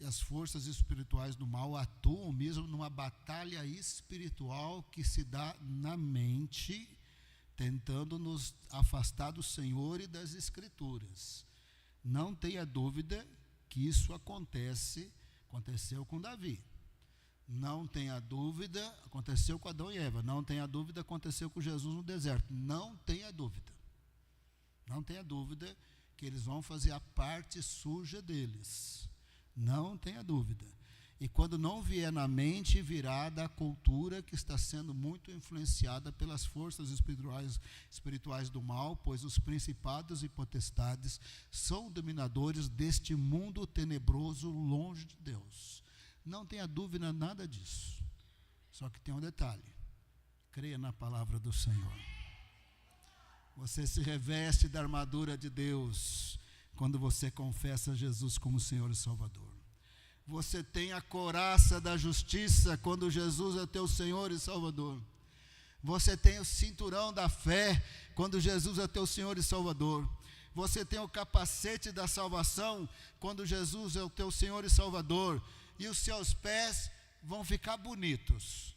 e as forças espirituais do mal atuam mesmo numa batalha espiritual que se dá na mente, tentando nos afastar do Senhor e das Escrituras. Não tenha dúvida que isso aconteceu com Davi. Não tenha dúvida, aconteceu com Adão e Eva. Não tenha dúvida, aconteceu com Jesus no deserto. Não tenha dúvida. Não tenha dúvida que eles vão fazer a parte suja deles. Não tenha dúvida. E quando não vier na mente, virá da cultura que está sendo muito influenciada pelas forças espirituais do mal, pois os principados e potestades são dominadores deste mundo tenebroso longe de Deus. Não tenha dúvida nada disso. Só que tem um detalhe: creia na palavra do Senhor. Você se reveste da armadura de Deus quando você confessa Jesus como Senhor e Salvador. Você tem a couraça da justiça quando Jesus é teu Senhor e Salvador. Você tem o cinturão da fé quando Jesus é teu Senhor e Salvador. Você tem o capacete da salvação quando Jesus é o teu Senhor e Salvador. E os seus pés vão ficar bonitos.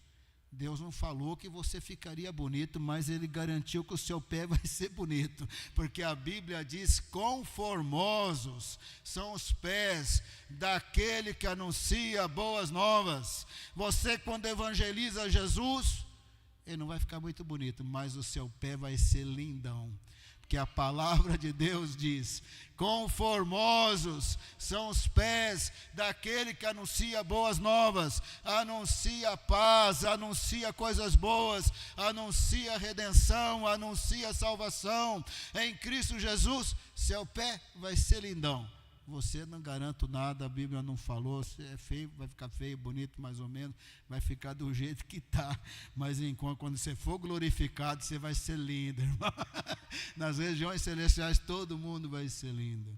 Deus não falou que você ficaria bonito, mas Ele garantiu que o seu pé vai ser bonito, porque a Bíblia diz: conformosos são os pés daquele que anuncia boas novas. Você, quando evangeliza Jesus, ele não vai ficar muito bonito, mas o seu pé vai ser lindão. Porque a palavra de Deus diz: conformosos são os pés daquele que anuncia boas novas, anuncia paz, anuncia coisas boas, anuncia redenção, anuncia salvação. Em Cristo Jesus, seu pé vai ser lindão. Você, não garanto nada, a Bíblia não falou, se é feio, vai ficar feio, bonito mais ou menos, vai ficar do jeito que está, mas quando você for glorificado, você vai ser lindo, irmão. Nas regiões celestiais todo mundo vai ser lindo.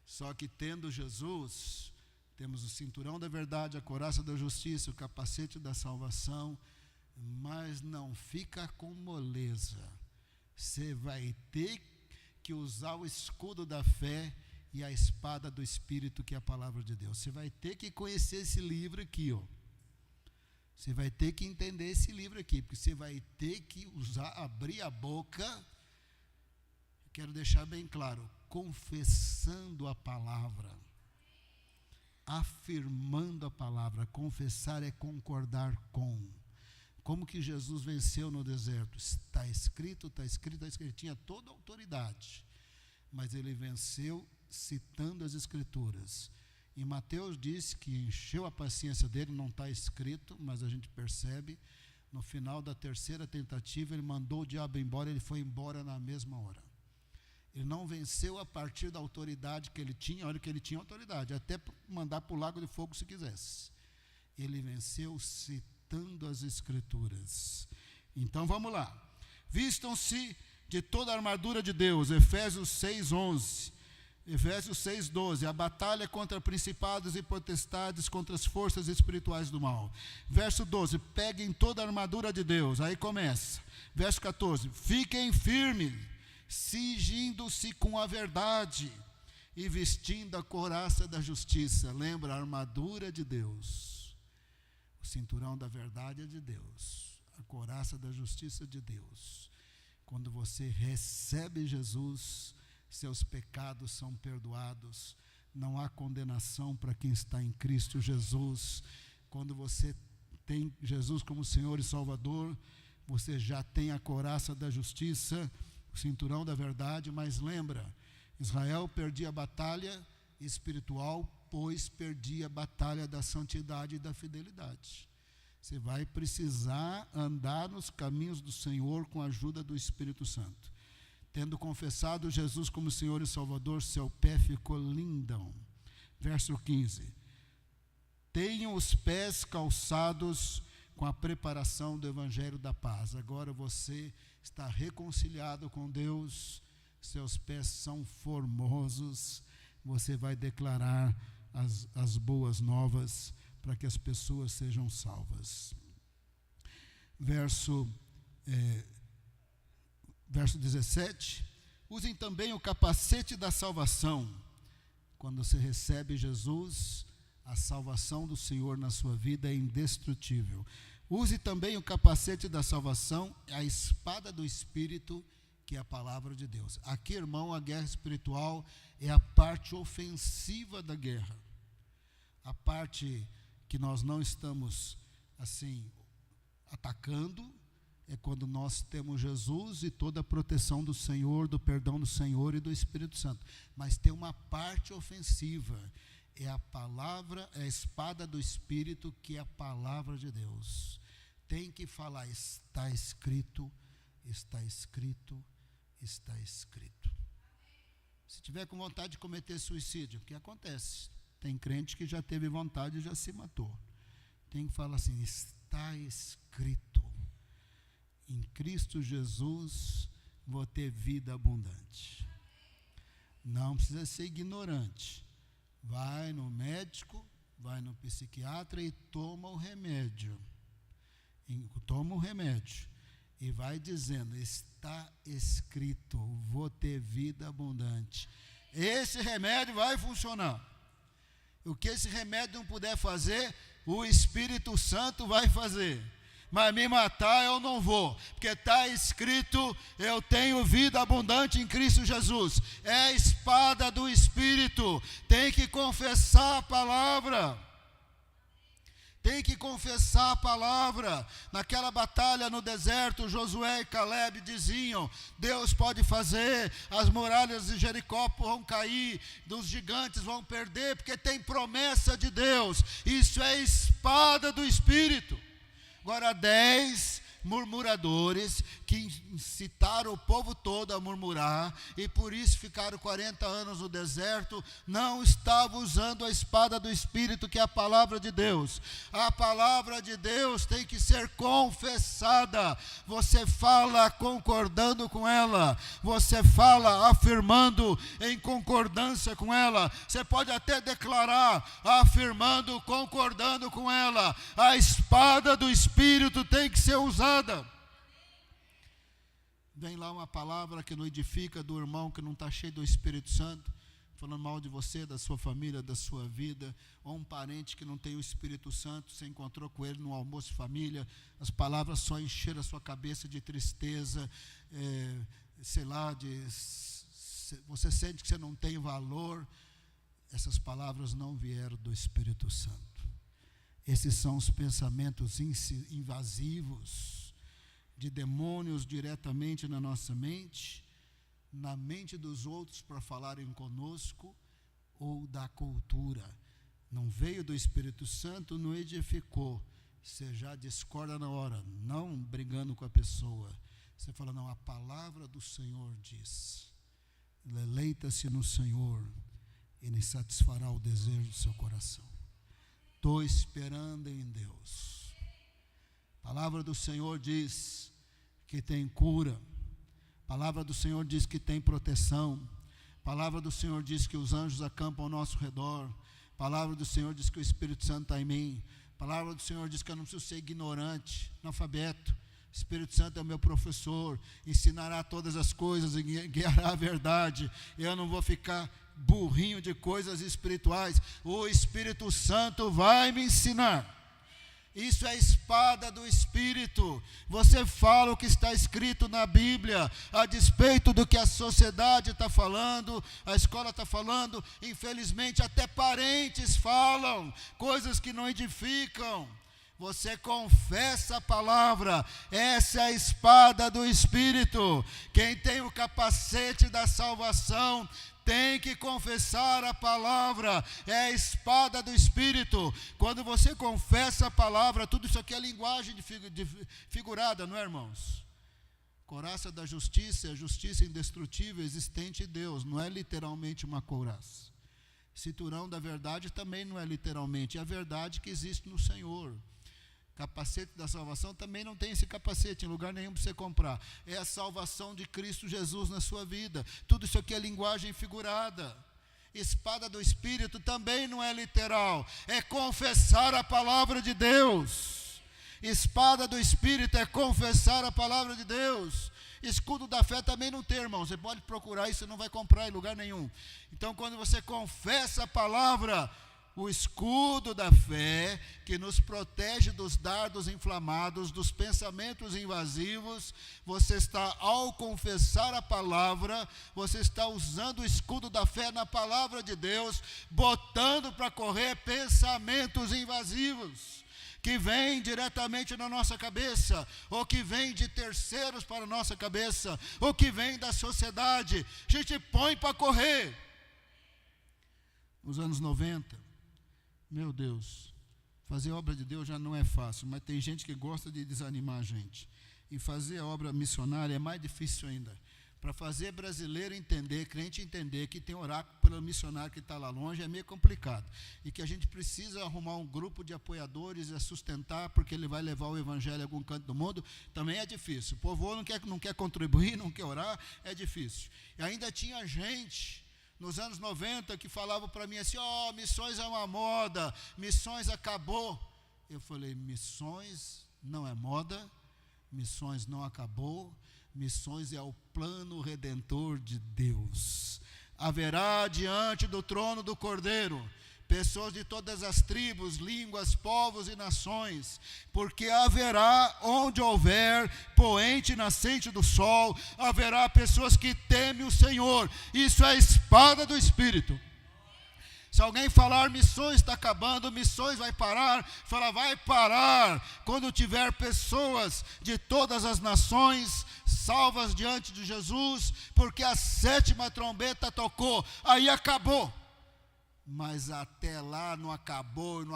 Só que tendo Jesus, temos o cinturão da verdade, a couraça da justiça, o capacete da salvação, mas não fica com moleza. Você vai ter que usar o escudo da fé e a espada do Espírito, que é a palavra de Deus. Você vai ter que conhecer esse livro aqui, ó. Você vai ter que entender esse livro aqui, porque você vai ter que abrir a boca. Quero deixar bem claro, confessando a palavra, afirmando a palavra. Confessar é concordar com. Como que Jesus venceu no deserto? Está escrito, está escrito, está escrito. Ele tinha toda a autoridade, mas ele venceu citando as Escrituras. E Mateus disse que encheu a paciência dele, não está escrito, mas a gente percebe. No final da terceira tentativa, ele mandou o diabo embora, ele foi embora na mesma hora. Ele não venceu a partir da autoridade que ele tinha. Olha que ele tinha autoridade, até mandar para o lago de fogo se quisesse. Ele venceu citando as Escrituras. Então vamos lá. Vistam-se de toda a armadura de Deus, Efésios 6:11. Efésios 6:12, a batalha contra principados e potestades, contra as forças espirituais do mal. Verso 12, peguem toda a armadura de Deus. Aí começa. Verso 14, fiquem firmes, cingindo-se com a verdade e vestindo a couraça da justiça. Lembra, a armadura de Deus. O cinturão da verdade é de Deus. A couraça da justiça de Deus. Quando você recebe Jesus, seus pecados são perdoados, não há condenação para quem está em Cristo Jesus. Quando você tem Jesus como Senhor e Salvador, você já tem a couraça da justiça, o cinturão da verdade. Mas lembra, Israel perdia a batalha espiritual, pois perdia a batalha da santidade e da fidelidade. Você vai precisar andar nos caminhos do Senhor com a ajuda do Espírito Santo. Tendo confessado Jesus como Senhor e Salvador, seu pé ficou lindão. Verso 15. Tenham os pés calçados com a preparação do Evangelho da paz. Agora você está reconciliado com Deus, seus pés são formosos, você vai declarar as boas novas para que as pessoas sejam salvas. Verso 17, usem também o capacete da salvação. Quando você recebe Jesus, a salvação do Senhor na sua vida é indestrutível. Use também o capacete da salvação, a espada do Espírito, que é a palavra de Deus. Aqui, irmão, a guerra espiritual é a parte ofensiva da guerra. A parte que nós não estamos, assim, atacando, é quando nós temos Jesus e toda a proteção do Senhor, do perdão do Senhor e do Espírito Santo. Mas tem uma parte ofensiva, é a palavra, é a espada do Espírito, que é a palavra de Deus. Tem que falar, está escrito, está escrito, está escrito. Se tiver com vontade de cometer suicídio, o que acontece? Tem crente que já teve vontade e já se matou. Tem que falar assim, está escrito. Em Cristo Jesus vou ter vida abundante. Não precisa ser ignorante. Vai no médico, vai no psiquiatra e toma o remédio. Toma o remédio. E vai dizendo, está escrito, vou ter vida abundante. Esse remédio vai funcionar. O que esse remédio não puder fazer, o Espírito Santo vai fazer. Mas me matar eu não vou, porque está escrito, eu tenho vida abundante em Cristo Jesus. É a espada do Espírito, tem que confessar a palavra. Tem que confessar a palavra. Naquela batalha no deserto, Josué e Caleb diziam, Deus pode fazer, as muralhas de Jericó vão cair, dos gigantes vão perder, porque tem promessa de Deus. Isso é a espada do Espírito. Agora 10 murmuradores que incitaram o povo todo a murmurar e por isso ficaram 40 anos no deserto, não estavam usando a espada do Espírito, que é a palavra de Deus. A palavra de Deus tem que ser confessada. Você fala concordando com ela, você fala afirmando em concordância com ela, você pode até declarar afirmando, concordando com ela. A espada do Espírito tem que ser usada. Vem lá uma palavra que não edifica do irmão que não está cheio do Espírito Santo, falando mal de você, da sua família, da sua vida, ou um parente que não tem o Espírito Santo, você encontrou com ele no almoço de família, as palavras só encheram a sua cabeça de tristeza, você sente que você não tem valor, essas palavras não vieram do Espírito Santo. Esses são os pensamentos invasivos de demônios diretamente na nossa mente, na mente dos outros para falarem conosco, ou da cultura. Não veio do Espírito Santo, não edificou. Você já discorda na hora, não brigando com a pessoa. Você fala, não, a palavra do Senhor diz. Deleita-se no Senhor, Ele satisfará o desejo do seu coração. Estou esperando em Deus. A palavra do Senhor diz que tem cura. A palavra do Senhor diz que tem proteção. A palavra do Senhor diz que os anjos acampam ao nosso redor. A palavra do Senhor diz que o Espírito Santo está em mim. A palavra do Senhor diz que eu não preciso ser ignorante, analfabeto. O Espírito Santo é o meu professor, ensinará todas as coisas e guiará a verdade. Eu não vou ficar burrinho de coisas espirituais. O Espírito Santo vai me ensinar. Isso é a espada do Espírito. Você fala o que está escrito na Bíblia, a despeito do que a sociedade está falando, a escola está falando. Infelizmente até parentes falam coisas que não edificam. Você confessa a palavra, essa é a espada do Espírito. Quem tem o capacete da salvação tem que confessar a palavra, é a espada do Espírito. Quando você confessa a palavra, tudo isso aqui é linguagem figurada, não é, irmãos? Couraça da justiça é a justiça indestrutível, existente em Deus, não é literalmente uma couraça. Cinturão da verdade também não é literalmente, é a verdade que existe no Senhor. Capacete da salvação também não tem esse capacete em lugar nenhum para você comprar. É a salvação de Cristo Jesus na sua vida. Tudo isso aqui é linguagem figurada. Espada do Espírito também não é literal. É confessar a palavra de Deus. Espada do Espírito é confessar a palavra de Deus. Escudo da fé também não tem, irmão. Você pode procurar isso, você não vai comprar em lugar nenhum. Então, quando você confessa a palavra, o escudo da fé, que nos protege dos dardos inflamados, dos pensamentos invasivos, você está, ao confessar a palavra, você está usando o escudo da fé na palavra de Deus, botando para correr pensamentos invasivos, que vêm diretamente na nossa cabeça, ou que vêm de terceiros para a nossa cabeça, ou que vêm da sociedade. A gente põe para correr. Nos anos 90, meu Deus, fazer obra de Deus já não é fácil, mas tem gente que gosta de desanimar a gente. E fazer a obra missionária é mais difícil ainda. Para fazer brasileiro entender, crente entender que tem oráculo pelo missionário que está lá longe, é meio complicado. E que a gente precisa arrumar um grupo de apoiadores e sustentar, porque ele vai levar o evangelho a algum canto do mundo, também é difícil. O povo não quer contribuir, não quer orar, é difícil. E ainda tinha gente nos anos 90, que falava para mim assim, missões é uma moda, missões acabou. Eu falei, missões não é moda, missões não acabou, missões é o plano redentor de Deus. Haverá diante do trono do Cordeiro pessoas de todas as tribos, línguas, povos e nações, porque haverá, onde houver poente nascente do sol, haverá pessoas que temem o Senhor. Isso é a espada do Espírito. Se alguém falar missões está acabando, missões vai parar, fala, vai parar quando tiver pessoas de todas as nações salvas diante de Jesus, porque a 7ª trombeta tocou, aí acabou. Mas até lá não acabou,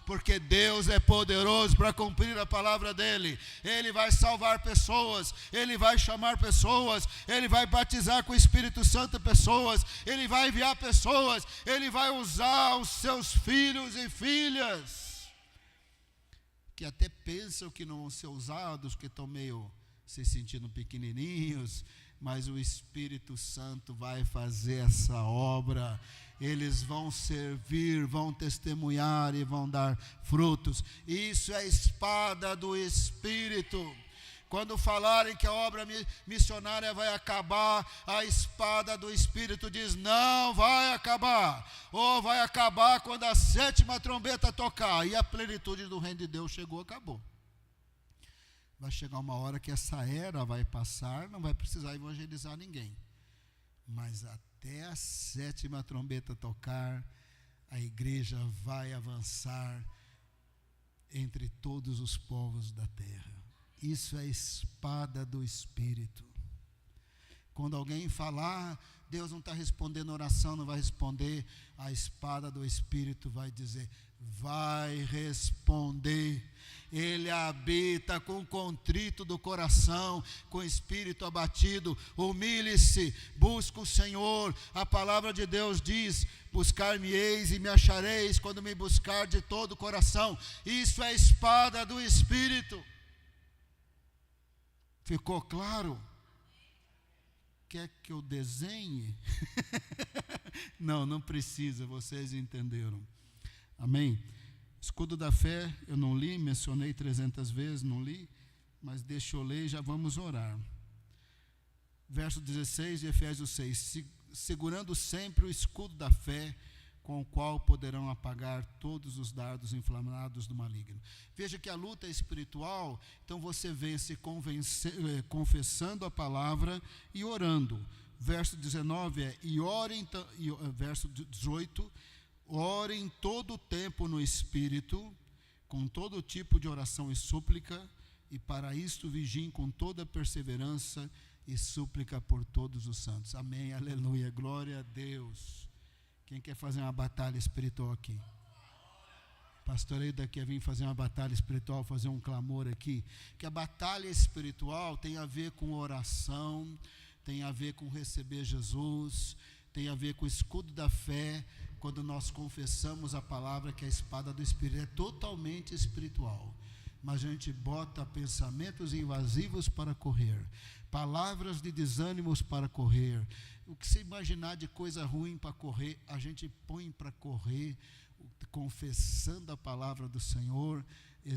porque Deus é poderoso para cumprir a palavra dele. Ele vai salvar pessoas, ele vai chamar pessoas, ele vai batizar com o Espírito Santo pessoas, ele vai enviar pessoas, ele vai usar os seus filhos e filhas, que até pensam que não vão ser usados, que estão meio se sentindo pequenininhos, mas o Espírito Santo vai fazer essa obra. Eles vão servir, vão testemunhar e vão dar frutos. Isso é a espada do Espírito. Quando falarem que a obra missionária vai acabar, a espada do Espírito diz: não vai acabar. Ou vai acabar quando a 7ª trombeta tocar. E a plenitude do reino de Deus chegou, acabou. Vai chegar uma hora que essa era vai passar, não vai precisar evangelizar ninguém. Mas até a 7ª trombeta tocar, a igreja vai avançar entre todos os povos da terra. Isso é a espada do Espírito. Quando alguém falar, Deus não está respondendo oração, não vai responder, a espada do Espírito vai dizer: vai responder. Ele habita com contrito do coração, com espírito abatido. Humilhe-se, busca o Senhor. A palavra de Deus diz: buscar-me-eis e me achareis quando me buscar de todo o coração. Isso é a espada do Espírito. Ficou claro? Quer que eu desenhe? Não, não precisa, vocês entenderam. Amém? Escudo da fé, eu não li, mencionei 300 vezes, não li, mas deixa eu ler e já vamos orar. Verso 16 de Efésios 6, segurando sempre o escudo da fé, com o qual poderão apagar todos os dardos inflamados do maligno. Veja que a luta é espiritual, então você vence confessando a palavra e orando. Verso 19 verso 18, orem todo o tempo no Espírito, com todo tipo de oração e súplica, e para isto vigiem com toda perseverança e súplica por todos os santos. Amém, aleluia, glória a Deus. Quem quer fazer uma batalha espiritual aqui? Pastor Eida quer vir fazer uma batalha espiritual, fazer um clamor aqui. Que a batalha espiritual tem a ver com oração, tem a ver com receber Jesus, tem a ver com o escudo da fé, quando nós confessamos a palavra, que é a espada do Espírito. É totalmente espiritual. Mas a gente bota pensamentos invasivos para correr, palavras de desânimos para correr. O que se imaginar de coisa ruim para correr, a gente põe para correr, confessando a palavra do Senhor,